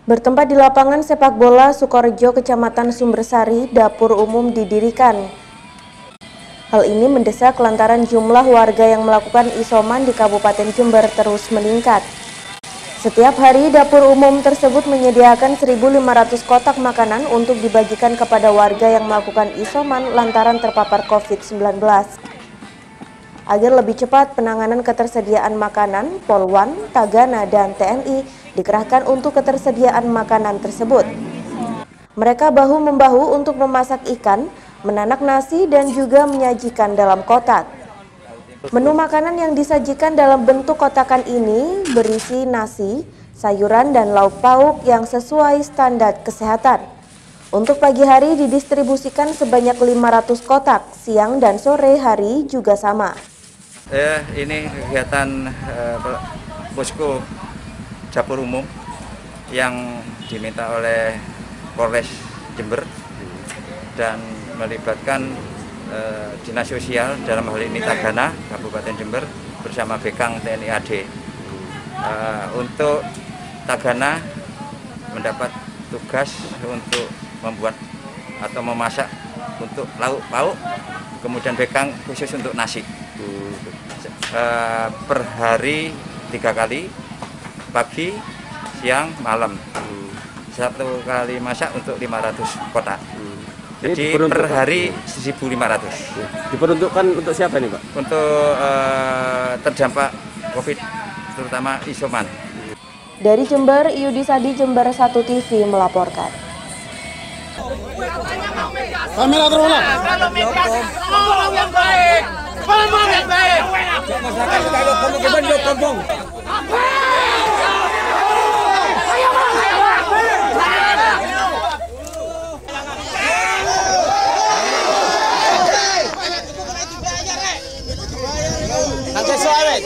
Bertempat di lapangan sepak bola Sukorejo, Kecamatan Sumbersari, dapur umum didirikan. Hal ini mendesak lantaran jumlah warga yang melakukan isoman di Kabupaten Jember terus meningkat. Setiap hari dapur umum tersebut menyediakan 1.500 kotak makanan untuk dibagikan kepada warga yang melakukan isoman lantaran terpapar COVID-19. Agar lebih cepat penanganan ketersediaan makanan, Polwan, Tagana, dan TNI dikerahkan untuk ketersediaan makanan tersebut. Mereka bahu-membahu untuk memasak ikan, menanak nasi, dan juga menyajikan dalam kotak. Menu makanan yang disajikan dalam bentuk kotakan ini berisi nasi, sayuran, dan lauk pauk yang sesuai standar kesehatan. Untuk pagi hari didistribusikan sebanyak 500 kotak, siang dan sore hari juga sama. Ini kegiatan posko dapur umum yang diminta oleh Polres Jember dan melibatkan Dinas Sosial, dalam hal ini Tagana, Kabupaten Jember, bersama Bekang TNI AD. Untuk Tagana mendapat tugas untuk membuat atau memasak untuk lauk pauk, kemudian Bekang khusus untuk nasi. Per hari 3 kali, pagi, siang, malam. 1 kali masak untuk 500 kotak. Jadi per hari 1.500. Diperuntukkan untuk siapa nih, Pak? Untuk terdampak COVID, terutama isoman. Dari Jember, Yudisadi, Jember 1 TV melaporkan. Kamera terulang. Kalau media ngomong yang baik. Ngomong yang baik. Masyarakat kalau kamu ke Bandung kampung. Nanti soalnya.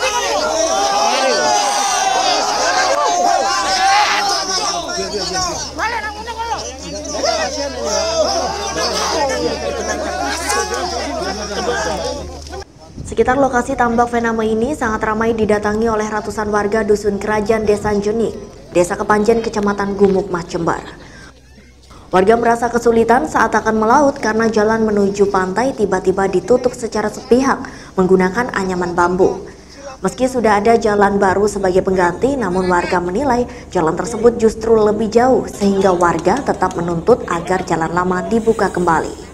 Sekitar lokasi tambak Vename ini sangat ramai didatangi oleh ratusan warga Dusun Kerajaan Desa Jenik, Desa Kepanjen, Kecamatan Gumukmah, Jember. Warga merasa kesulitan saat akan melaut karena jalan menuju pantai tiba-tiba ditutup secara sepihak menggunakan anyaman bambu. Meski sudah ada jalan baru sebagai pengganti, namun warga menilai jalan tersebut justru lebih jauh sehingga warga tetap menuntut agar jalan lama dibuka kembali.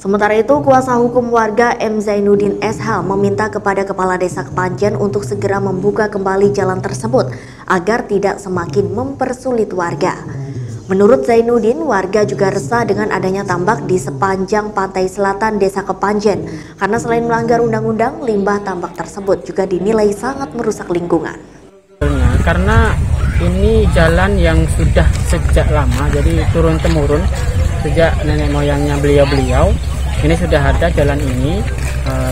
Sementara itu, kuasa hukum warga M. Zainuddin SH meminta kepada Kepala Desa Kepanjen untuk segera membuka kembali jalan tersebut agar tidak semakin mempersulit warga. Menurut Zainuddin, warga juga resah dengan adanya tambak di sepanjang pantai selatan Desa Kepanjen karena selain melanggar undang-undang, limbah tambak tersebut juga dinilai sangat merusak lingkungan. Karena ini jalan yang sudah sejak lama, jadi turun-temurun sejak nenek moyangnya beliau-beliau. Ini sudah ada jalan ini,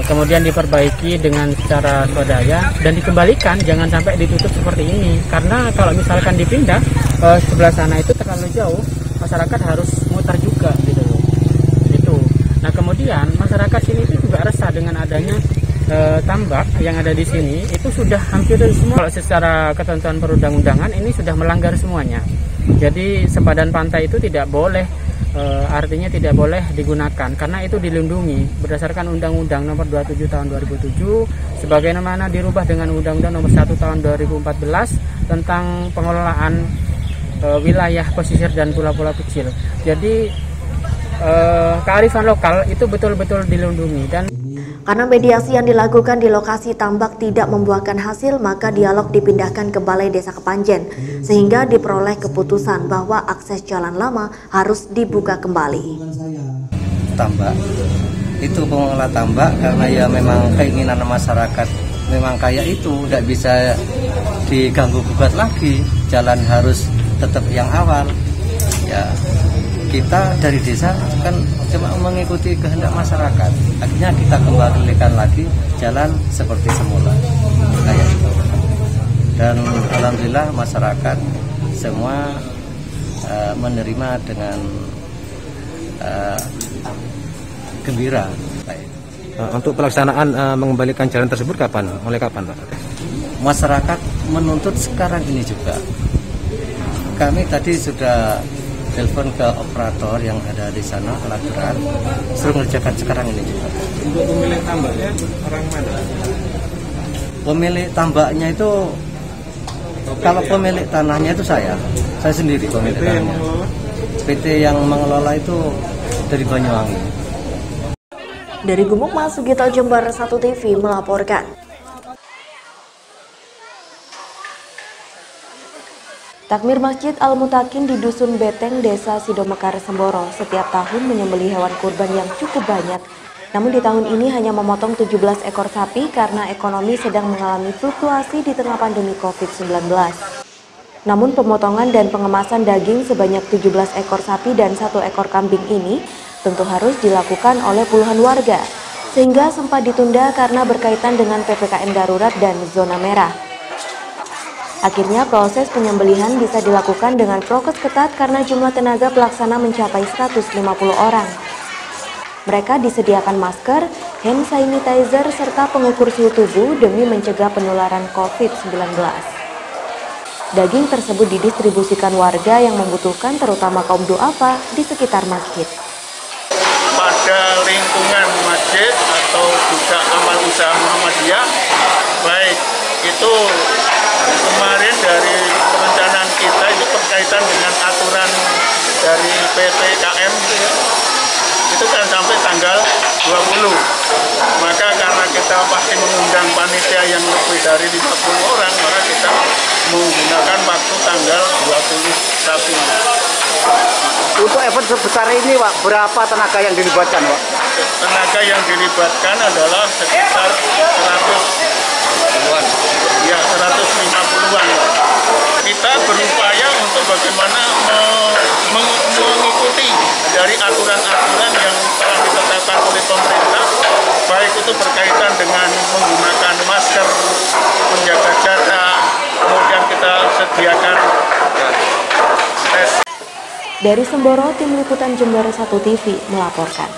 kemudian diperbaiki dengan secara swadaya dan dikembalikan, jangan sampai ditutup seperti ini. Karena kalau misalkan dipindah sebelah sana itu terlalu jauh, masyarakat harus muter juga gitu. Nah kemudian masyarakat sini itu juga resah dengan adanya tambak yang ada di sini. Itu sudah hampir semua. Kalau secara ketentuan perundang-undangan ini sudah melanggar semuanya. Jadi sepadan pantai itu tidak boleh. Artinya tidak boleh digunakan karena itu dilindungi berdasarkan Undang-Undang Nomor 27 Tahun 2007 sebagaimana dirubah dengan Undang-Undang Nomor 1 Tahun 2014 tentang pengelolaan wilayah pesisir dan pulau-pulau kecil. Jadi kearifan lokal itu betul-betul dilindungi. Dan karena mediasi yang dilakukan di lokasi tambak tidak membuahkan hasil, maka dialog dipindahkan ke Balai Desa Kepanjen sehingga diperoleh keputusan bahwa akses jalan lama harus dibuka kembali. Tambak itu pengelola tambak karena ya memang keinginan masyarakat memang kayak itu, tidak bisa diganggu gugat lagi, jalan harus tetap yang awal. Ya kita dari desa kan cuma mengikuti kehendak masyarakat, akhirnya kita kembalikan lagi jalan seperti semula kayak itu. Dan alhamdulillah masyarakat semua menerima dengan gembira. Untuk pelaksanaan mengembalikan jalan tersebut kapan? Mulai kapan, Pak? Masyarakat menuntut sekarang ini juga. kami tadi sudah telepon ke operator yang ada di sana, pelabuhan, suruh mengerjakan sekarang ini juga. Untuk pemilik tambaknya orang mana? Pemilik tambaknya itu, kalau pemilik tanahnya itu saya sendiri pemilik tanahnya. PT yang mengelola itu dari Banyuwangi. Dari Gumuk Mas Sugito, Jember 1 TV melaporkan. Takmir Masjid Al-Mutakin di Dusun Beteng, Desa Sidomekar, Semboro setiap tahun menyembelih hewan kurban yang cukup banyak. Namun di tahun ini hanya memotong 17 ekor sapi karena ekonomi sedang mengalami fluktuasi di tengah pandemi COVID-19. Namun pemotongan dan pengemasan daging sebanyak 17 ekor sapi dan 1 ekor kambing ini tentu harus dilakukan oleh puluhan warga, sehingga sempat ditunda karena berkaitan dengan PPKM darurat dan zona merah. Akhirnya proses penyembelihan bisa dilakukan dengan prokes ketat karena jumlah tenaga pelaksana mencapai 150 orang. Mereka disediakan masker, hand sanitizer, serta pengukur suhu tubuh demi mencegah penularan COVID-19. Daging tersebut didistribusikan warga yang membutuhkan, terutama kaum duafa di sekitar masjid. Pada lingkungan masjid atau juga amal usaha Muhammadiyah, baik itu kemarin dari perencanaan kita itu berkaitan dengan aturan dari PPKM itu kan sampai tanggal 20. Maka karena kita pasti mengundang panitia yang lebih dari 50 orang, maka kita menggunakan waktu tanggal 21. Untuk event sebesar ini, Pak, berapa tenaga yang dilibatkan, Pak? Tenaga yang dilibatkan adalah sekitar 150-an. Ya, 150-an. Kita berupaya untuk bagaimana mengikuti dari aturan-aturan yang telah ditetapkan oleh pemerintah, baik itu berkaitan dengan menggunakan masker, menjaga jarak, kemudian kita sediakan tes. Dari Semboro, Tim Liputan Jember 1 TV melaporkan.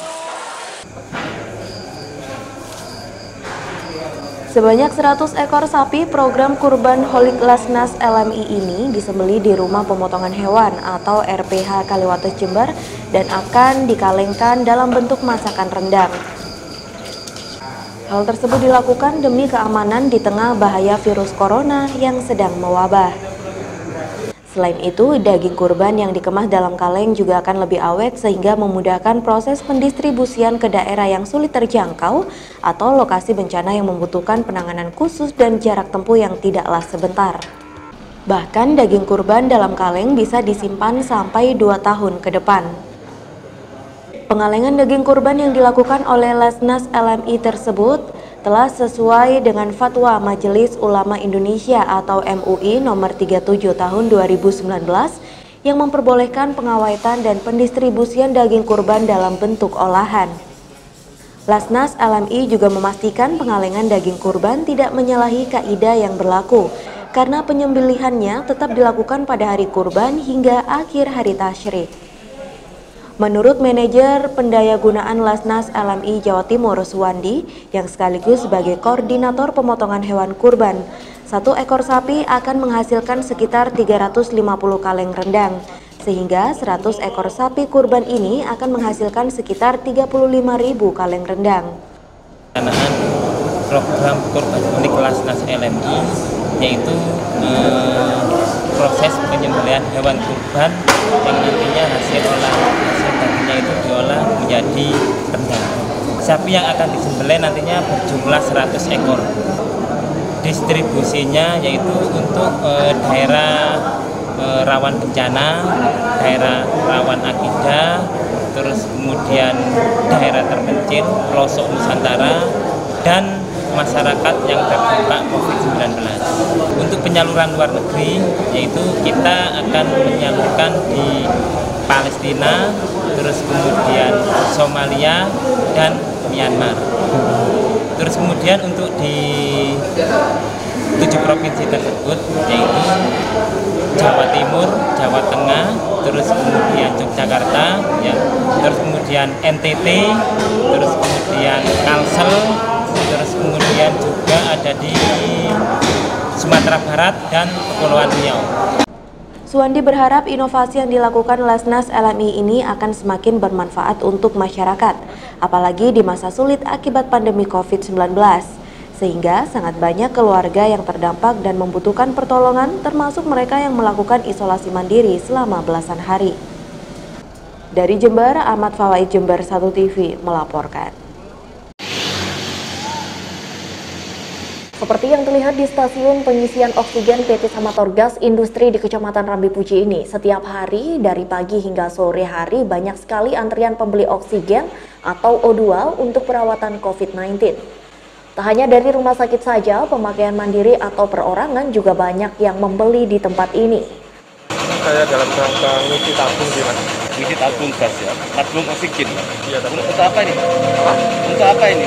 Sebanyak 100 ekor sapi program kurban Holik Lasnas LMI ini disembelih di Rumah Pemotongan Hewan atau RPH Kaliwates Jember dan akan dikalengkan dalam bentuk masakan rendang. Hal tersebut dilakukan demi keamanan di tengah bahaya virus corona yang sedang mewabah. Selain itu, daging kurban yang dikemas dalam kaleng juga akan lebih awet sehingga memudahkan proses pendistribusian ke daerah yang sulit terjangkau atau lokasi bencana yang membutuhkan penanganan khusus dan jarak tempuh yang tidaklah sebentar. Bahkan daging kurban dalam kaleng bisa disimpan sampai 2 tahun ke depan. Pengalengan daging kurban yang dilakukan oleh Lasnas LMI tersebut telah sesuai dengan Fatwa Majelis Ulama Indonesia atau MUI nomor 37 tahun 2019 yang memperbolehkan pengawetan dan pendistribusian daging kurban dalam bentuk olahan. Lasnas LMI juga memastikan pengalengan daging kurban tidak menyalahi kaidah yang berlaku karena penyembelihannya tetap dilakukan pada hari kurban hingga akhir hari tasyrik. Menurut manajer pendayagunaan Lasnas LMI Jawa Timur, Suwandi, yang sekaligus sebagai koordinator pemotongan hewan kurban, 1 ekor sapi akan menghasilkan sekitar 350 kaleng rendang, sehingga 100 ekor sapi kurban ini akan menghasilkan sekitar 35.000 kaleng rendang. Program kurban Holik Lasnas LMI yaitu proses penyembelihan hewan kurban yang nantinya hasil dagingnya itu diolah menjadi rendang. Sapi yang akan disembelih nantinya berjumlah 100 ekor. Distribusinya yaitu untuk daerah rawan bencana, daerah rawan akidah, terus kemudian daerah terpencil, pelosok Nusantara, dan masyarakat yang terdampak COVID-19. Untuk penyaluran luar negeri, yaitu kita akan menyalurkan di Palestina, terus kemudian Somalia dan Myanmar. Terus kemudian untuk di 7 provinsi tersebut, yaitu Jawa Timur, Jawa Tengah, terus kemudian Yogyakarta, ya, terus kemudian NTT, terus kemudian Kalsel, terus kemudian juga ada di Sumatera Barat dan Kepulauan Riau. Suwandi berharap inovasi yang dilakukan Lasnas LMI ini akan semakin bermanfaat untuk masyarakat, apalagi di masa sulit akibat pandemi COVID-19. Sehingga sangat banyak keluarga yang terdampak dan membutuhkan pertolongan, termasuk mereka yang melakukan isolasi mandiri selama belasan hari. Dari Jember, Ahmad Fawaid, Jember 1 TV melaporkan. Seperti yang terlihat di stasiun pengisian oksigen PT Samator Gas Industri di Kecamatan Rambipuji ini, setiap hari dari pagi hingga sore hari banyak sekali antrian pembeli oksigen atau O2 untuk perawatan COVID-19. Tak hanya dari rumah sakit saja, pemakaian mandiri atau perorangan juga banyak yang membeli di tempat ini. Saya dalam rangka ngisi tabung sih, Mas. Ngisi tabung gas ya? Tabung oksigen? Iya, tabung. Untuk apa ini? Untuk apa ini?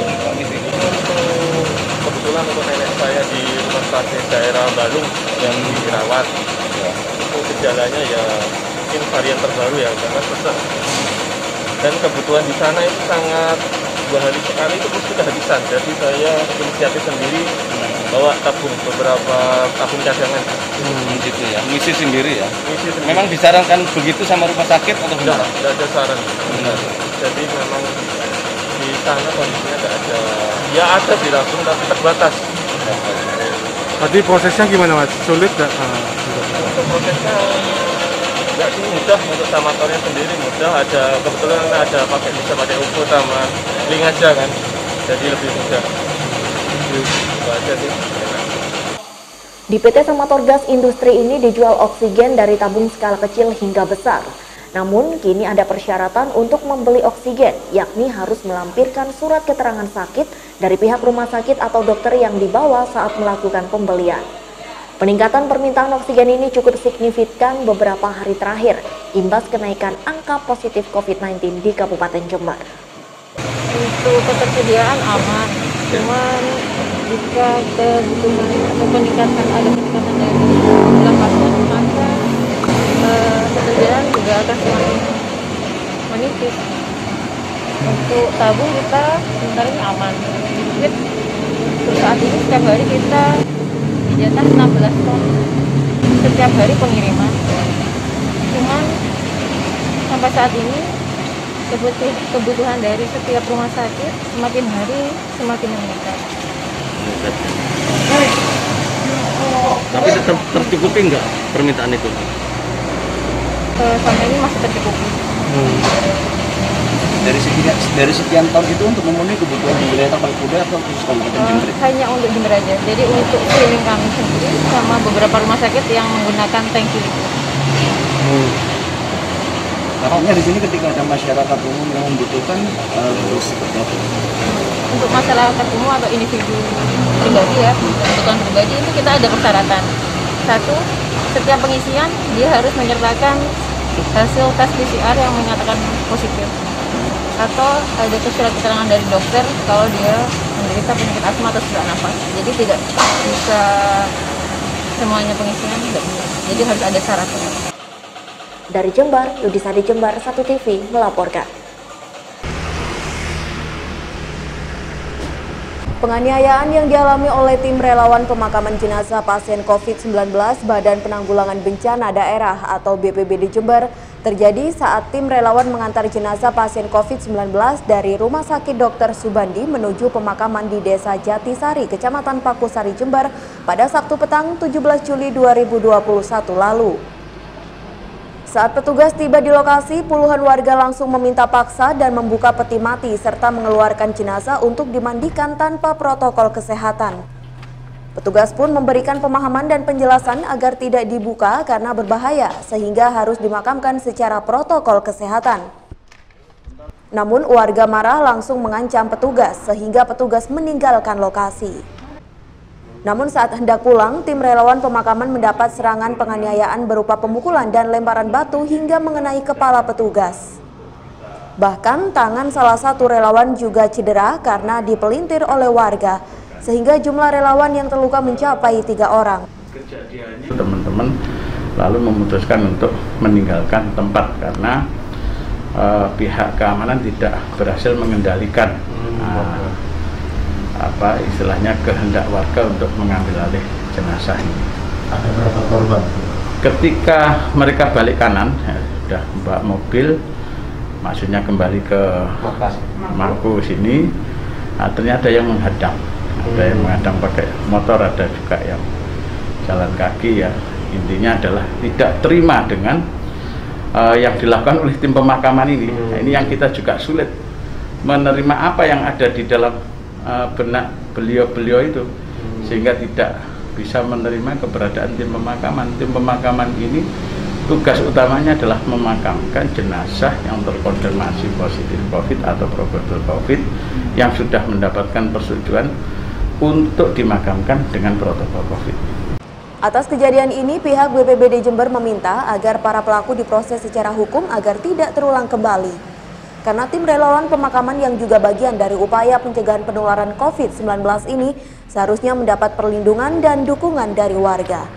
Kebetulan untuk nenek saya di rumah sakit daerah Balung yang dirawat, ya, itu gejalanya ya mungkin varian terbaru ya, karena sesek. Dan kebutuhan di sana itu sangat 2 hari sekali itu sudah habisan. Jadi saya inisiatif sendiri bawa beberapa tabung cadangan. Gitu ya, ngisi sendiri ya? Ngisi sendiri. Memang disarankan begitu sama rumah sakit atau enggak? Tidak ada saran. Jadi memang di sana kondisinya tidak ada, ya ada di tabung tapi terbatas. Tadi prosesnya gimana, Mas? Sulit nggak? Untuk prosesnya nggak sih, mudah. Untuk samatornya sendiri mudah. Ada kebetulan ada bisa pakai UFO sama link aja kan, jadi lebih mudah. Itu aja sih. Di PT Samator Gas Industri ini dijual oksigen dari tabung skala kecil hingga besar. Namun, kini ada persyaratan untuk membeli oksigen, yakni harus melampirkan surat keterangan sakit dari pihak rumah sakit atau dokter yang dibawa saat melakukan pembelian. Peningkatan permintaan oksigen ini cukup signifikan beberapa hari terakhir, imbas kenaikan angka positif COVID-19 di Kabupaten Jember. Untuk ketersediaan aman, cuman jika kebutuhan atau peningkatan dari jumlah pasien, maka ketersediaan juga akan semakin menipis. Untuk tabung kita sebenarnya aman. Untuk saat ini setiap hari kita dijatah 16 ton setiap hari pengiriman. Cuman sampai saat ini kebutuhan dari setiap rumah sakit semakin hari semakin meningkat. Tapi tetap tercukupi nggak permintaan itu? Sampai ini masih tercukupi. Dari sekian tahun itu untuk memenuhi kebutuhan di wilayah Tapal Kuda atau khusus Kabupaten Jember? Hanya untuk Jember aja. Jadi untuk cleaning kami sendiri sama beberapa rumah sakit yang menggunakan tangki liquid. Tampaknya di sini ketika ada masyarakat umum yang membutuhkan harus seperti apa? Untuk masyarakat umum atau individu pribadi ya, kebutuhan pribadi itu kita ada persyaratan. Satu, setiap pengisian dia harus menyertakan hasil tes PCR yang menyatakan positif. Atau ada surat keterangan dari dokter kalau dia menderita penyakit asma atau sesak nafas. Jadi tidak bisa semuanya pengisian, tidak bisa. Jadi harus ada syaratnya. Dari Jember, Yudhisari, Jember 1 TV melaporkan. Penganiayaan yang dialami oleh tim relawan pemakaman jenazah pasien COVID-19 Badan Penanggulangan Bencana Daerah atau BPBD Jember terjadi saat tim relawan mengantar jenazah pasien COVID-19 dari Rumah Sakit Dr. Subandi menuju pemakaman di Desa Jatisari, Kecamatan Pakusari, Jember pada Sabtu petang 17 Juli 2021 lalu. Saat petugas tiba di lokasi, puluhan warga langsung meminta paksa dan membuka peti mati serta mengeluarkan jenazah untuk dimandikan tanpa protokol kesehatan. Petugas pun memberikan pemahaman dan penjelasan agar tidak dibuka karena berbahaya sehingga harus dimakamkan secara protokol kesehatan. Namun warga marah langsung mengancam petugas sehingga petugas meninggalkan lokasi. Namun saat hendak pulang, tim relawan pemakaman mendapat serangan penganiayaan berupa pemukulan dan lemparan batu hingga mengenai kepala petugas. Bahkan tangan salah satu relawan juga cedera karena dipelintir oleh warga, sehingga jumlah relawan yang terluka mencapai 3 orang. Teman-teman lalu memutuskan untuk meninggalkan tempat karena pihak keamanan tidak berhasil mengendalikan istilahnya kehendak warga untuk mengambil alih jenazah ini. Ada berapa korban? ketika mereka balik kanan, sudah bawa mobil, maksudnya kembali ke Maluku sini, ternyata ada yang menghadang, pakai motor, ada juga yang jalan kaki ya. Intinya adalah tidak terima dengan yang dilakukan oleh tim pemakaman ini. Nah, ini yang kita juga sulit menerima apa yang ada di dalam benak beliau-beliau itu, sehingga tidak bisa menerima keberadaan tim pemakaman. Tim pemakaman ini tugas utamanya adalah memakamkan jenazah yang terkonfirmasi positif COVID atau probable COVID yang sudah mendapatkan persetujuan untuk dimakamkan dengan protokol COVID. Atas kejadian ini, pihak BPBD Jember meminta agar para pelaku diproses secara hukum agar tidak terulang kembali. Karena tim relawan pemakaman yang juga bagian dari upaya pencegahan penularan COVID-19 ini seharusnya mendapat perlindungan dan dukungan dari warga.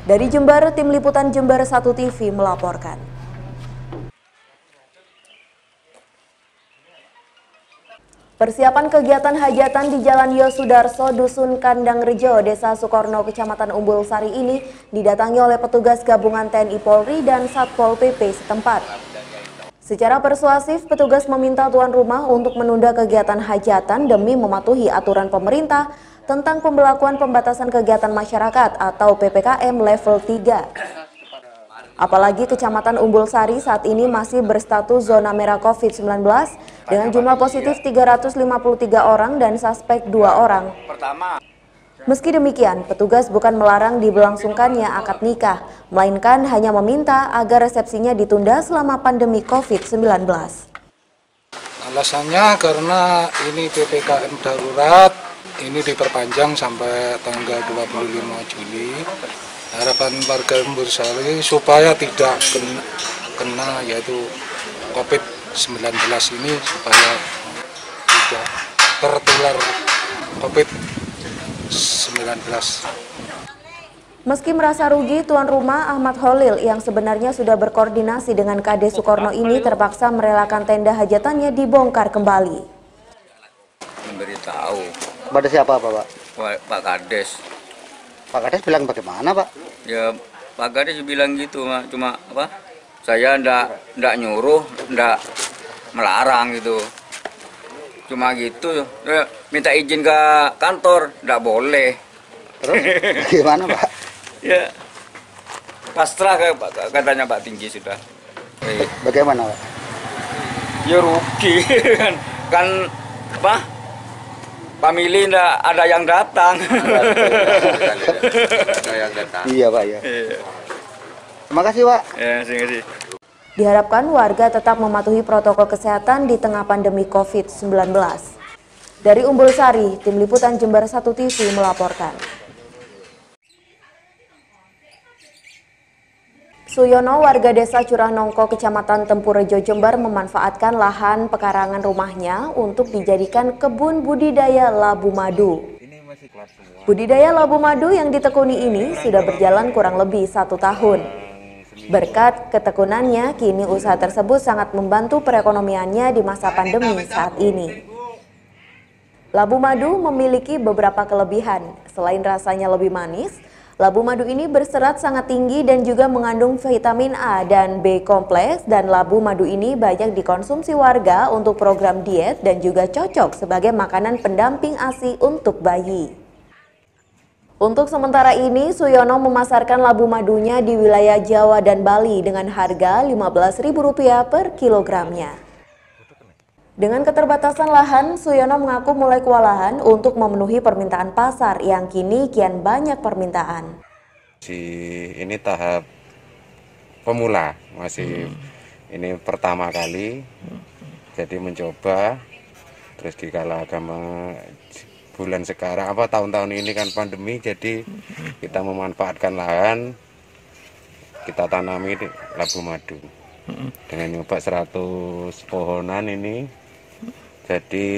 Dari Jember, tim liputan Jember 1 TV melaporkan. Persiapan kegiatan hajatan di Jalan Yosudarso, Dusun Kandang Rejo, Desa Sukorno, Kecamatan Umbul Sari ini didatangi oleh petugas gabungan TNI Polri dan Satpol PP setempat. Secara persuasif, petugas meminta tuan rumah untuk menunda kegiatan hajatan demi mematuhi aturan pemerintah tentang pembelakuan pembatasan kegiatan masyarakat atau PPKM level 3. Apalagi Kecamatan Umbul Sari saat ini masih berstatus zona merah COVID-19 dengan jumlah positif 353 orang dan suspek 2 orang. Meski demikian, petugas bukan melarang diberlangsungkannya akad nikah, melainkan hanya meminta agar resepsinya ditunda selama pandemi COVID-19. Alasannya karena ini PPKM darurat, ini diperpanjang sampai tanggal 25 Juli. Harapan warga Umbul Sari supaya tidak kena yaitu COVID-19 ini, supaya tidak tertular COVID-19. Meski merasa rugi, tuan rumah Ahmad Holil yang sebenarnya sudah berkoordinasi dengan Kades Sukorno ini terpaksa merelakan tenda hajatannya dibongkar kembali. Memberitahu. Kepada siapa Pak? Pak Kades. Pak Kades bilang bagaimana Pak? Ya Pak Kades bilang gitu, cuma apa? Saya ndak nyuruh, ndak melarang gitu. Cuma gitu, minta izin ke kantor, ndak boleh. Terus gimana Pak? Ya pasrah katanya Pak Tinggi sudah. Bagaimana Pak? Ya rugi kan apa? Famili ndak ada yang datang. Iya Pak ya. Terima kasih Pak. Ya, terima kasih. Diharapkan warga tetap mematuhi protokol kesehatan di tengah pandemi COVID-19. Dari Umbul Sari, tim liputan Jember 1 TV melaporkan. Suyono, warga desa Curah Nongko, Kecamatan Tempurejo, Jember, memanfaatkan lahan pekarangan rumahnya untuk dijadikan kebun budidaya labu madu. Budidaya labu madu yang ditekuni ini sudah berjalan kurang lebih 1 tahun. Berkat ketekunannya, kini usaha tersebut sangat membantu perekonomiannya di masa pandemi saat ini. Labu madu memiliki beberapa kelebihan. Selain rasanya lebih manis, labu madu ini berserat sangat tinggi dan juga mengandung vitamin A dan B kompleks, dan labu madu ini banyak dikonsumsi warga untuk program diet dan juga cocok sebagai makanan pendamping ASI untuk bayi. Untuk sementara ini, Suyono memasarkan labu madunya di wilayah Jawa dan Bali dengan harga Rp15.000 per kilogramnya. Dengan keterbatasan lahan, Suyono mengaku mulai kewalahan untuk memenuhi permintaan pasar yang kini kian banyak permintaan. Ini tahap pemula, ini pertama kali, jadi mencoba, terus dikala agama bulan sekarang, tahun-tahun ini kan pandemi, jadi kita memanfaatkan lahan, kita tanami labu madu. Dengan nyoba 100 pohonan ini, jadi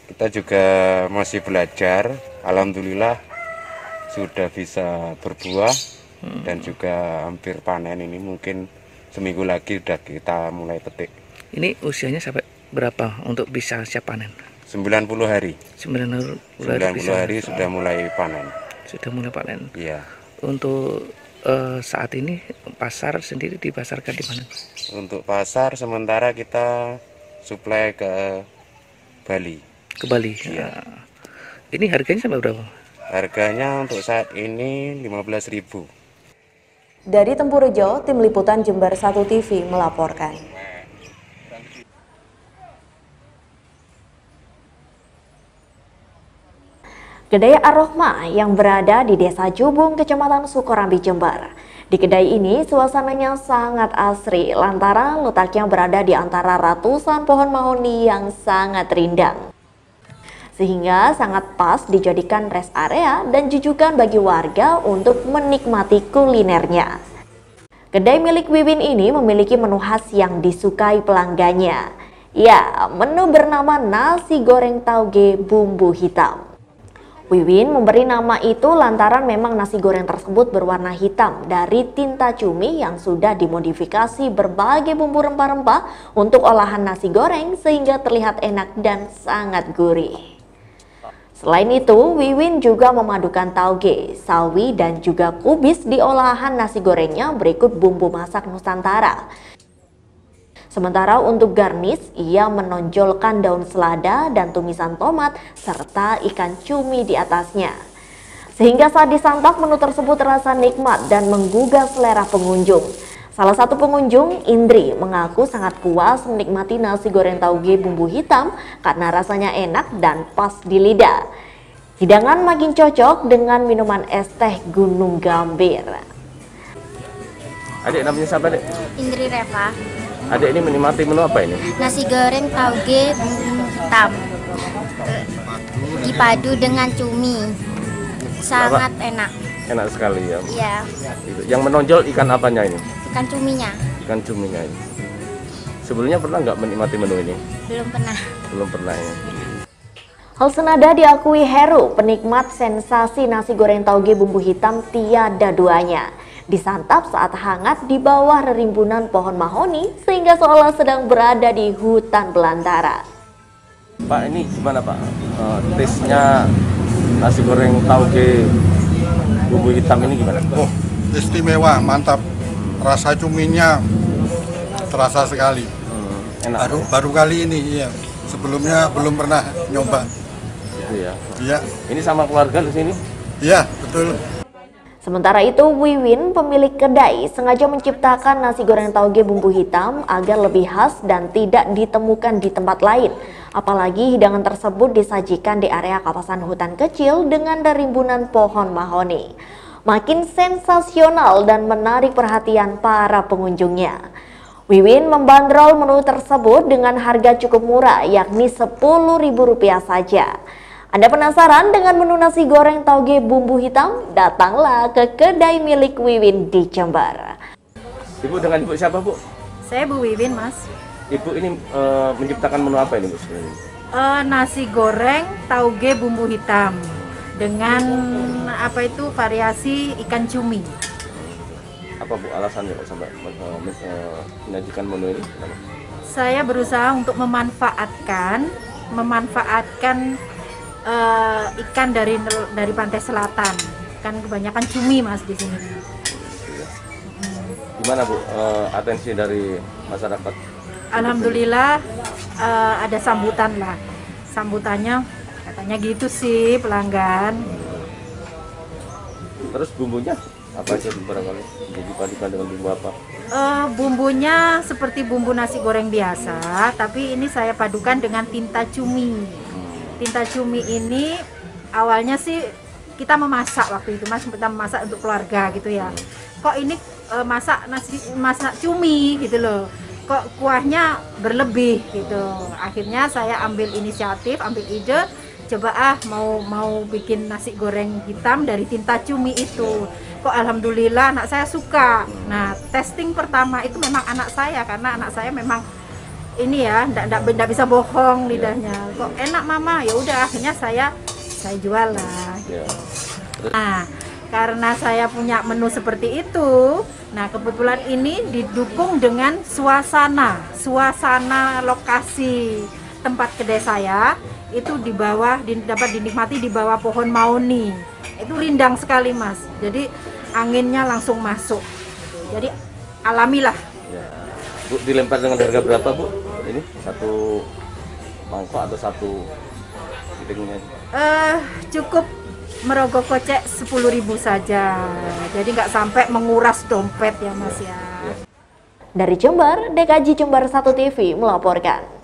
kita juga masih belajar. Alhamdulillah sudah bisa berbuah dan juga hampir panen. Ini mungkin seminggu lagi sudah kita mulai petik. Ini usianya sampai berapa untuk bisa siap panen? 90 hari. 90 hari sudah mulai panen. Sudah mulai panen. Iya. Untuk saat ini pasar sendiri dipasarkan di mana? Untuk pasar sementara kita suplai ke Bali. Ke Bali. Iya. Ini harganya sampai berapa? Harganya untuk saat ini 15.000. Dari Tempurejo, Tim Liputan Jember 1 TV melaporkan. Kedai Ar-Rohmah yang berada di Desa Jubung, Kecamatan Sukorambi, Jember. Di kedai ini suasananya sangat asri lantaran letaknya berada di antara ratusan pohon mahoni yang sangat rindang. Sehingga sangat pas dijadikan rest area dan jujukan bagi warga untuk menikmati kulinernya. Kedai milik Wiwin ini memiliki menu khas yang disukai pelanggannya. Ya, menu bernama nasi goreng tauge bumbu hitam. Wiwin memberi nama itu lantaran memang nasi goreng tersebut berwarna hitam dari tinta cumi yang sudah dimodifikasi berbagai bumbu rempah-rempah untuk olahan nasi goreng sehingga terlihat enak dan sangat gurih. Selain itu, Wiwin juga memadukan tauge, sawi dan juga kubis di olahan nasi gorengnya berikut bumbu masak Nusantara. Sementara untuk garnish, ia menonjolkan daun selada dan tumisan tomat serta ikan cumi di atasnya. Sehingga saat disantap menu tersebut terasa nikmat dan menggugah selera pengunjung. Salah satu pengunjung, Indri, mengaku sangat puas menikmati nasi goreng tauge bumbu hitam karena rasanya enak dan pas di lidah. Hidangan makin cocok dengan minuman es teh Gunung Gambir. Adik namanya siapa, Dek? Indri Reva. Adik ini menikmati menu apa ini? Nasi goreng tauge bumbu hitam dipadu dengan cumi, sangat enak. Enak sekali ya. Iya. Yang menonjol ikan apanya ini? Ikan cuminya. Ikan cuminya ini. Sebelumnya pernah nggak menikmati menu ini? Belum pernah. Belum pernah ya. Hal senada diakui Heru, penikmat sensasi nasi goreng tauge bumbu hitam tiada duanya. Disantap saat hangat di bawah rerimbunan pohon mahoni sehingga seolah sedang berada di hutan belantara. Pak, ini gimana Pak? Taste-nya nasi goreng tauge bumbu hitam ini gimana? Oh, istimewa, mantap. Rasa cuminya terasa sekali. Enak. Baru kali ini, iya. Sebelumnya belum pernah nyoba. Iya. Iya. Ini sama keluarga di sini? Iya, betul. Sementara itu, Wiwin, pemilik kedai, sengaja menciptakan nasi goreng tauge bumbu hitam agar lebih khas dan tidak ditemukan di tempat lain. Apalagi hidangan tersebut disajikan di area kawasan hutan kecil dengan rimbunan pohon mahoni. Makin sensasional dan menarik perhatian para pengunjungnya. Wiwin membandrol menu tersebut dengan harga cukup murah, yakni Rp10.000 saja. Anda penasaran dengan menu nasi goreng tauge bumbu hitam? Datanglah ke kedai milik Wiwin di Jember. Ibu dengan ibu siapa, Bu? Saya Bu Wiwin, Mas. Ibu ini menciptakan menu apa ini, Bu? Nasi goreng tauge bumbu hitam dengan variasi ikan cumi. Apa Bu alasannya kok sampai menyajikan menu ini? Saya berusaha untuk memanfaatkan ikan dari pantai selatan, kan kebanyakan cumi Mas di sini. Gimana Bu atensi dari masyarakat? Alhamdulillah ada sambutan lah, sambutannya katanya gitu sih pelanggan. Terus bumbunya apa aja barangkali dipadukan dengan bumbu apa? Bumbunya seperti bumbu nasi goreng biasa, tapi ini saya padukan dengan tinta cumi. Tinta cumi ini awalnya sih kita memasak waktu itu Mas, kita memasak untuk keluarga gitu ya. Kok ini masak cumi gitu loh. Kok kuahnya berlebih gitu. Akhirnya saya ambil inisiatif, ambil ide, coba mau bikin nasi goreng hitam dari tinta cumi itu. Kok alhamdulillah anak saya suka. Nah, testing pertama itu memang anak saya, karena anak saya memang ini ya, enggak bisa bohong lidahnya. Kok enak Mama? Ya udah, akhirnya saya jual lah. Nah, karena saya punya menu seperti itu, nah kebetulan ini didukung dengan suasana lokasi tempat kedai saya itu di bawah dapat dinikmati di bawah pohon mauni. Itu rindang sekali Mas. Jadi anginnya langsung masuk. Jadi alamilah. Ya. Bu, dilempar dengan harga berapa Bu? Ini satu mangkok atau satu piringnya? Cukup merogoh kocek 10.000 saja. Jadi nggak sampai menguras dompet ya Mas ya. Dari Jember, DKJ Jember 1 TV melaporkan.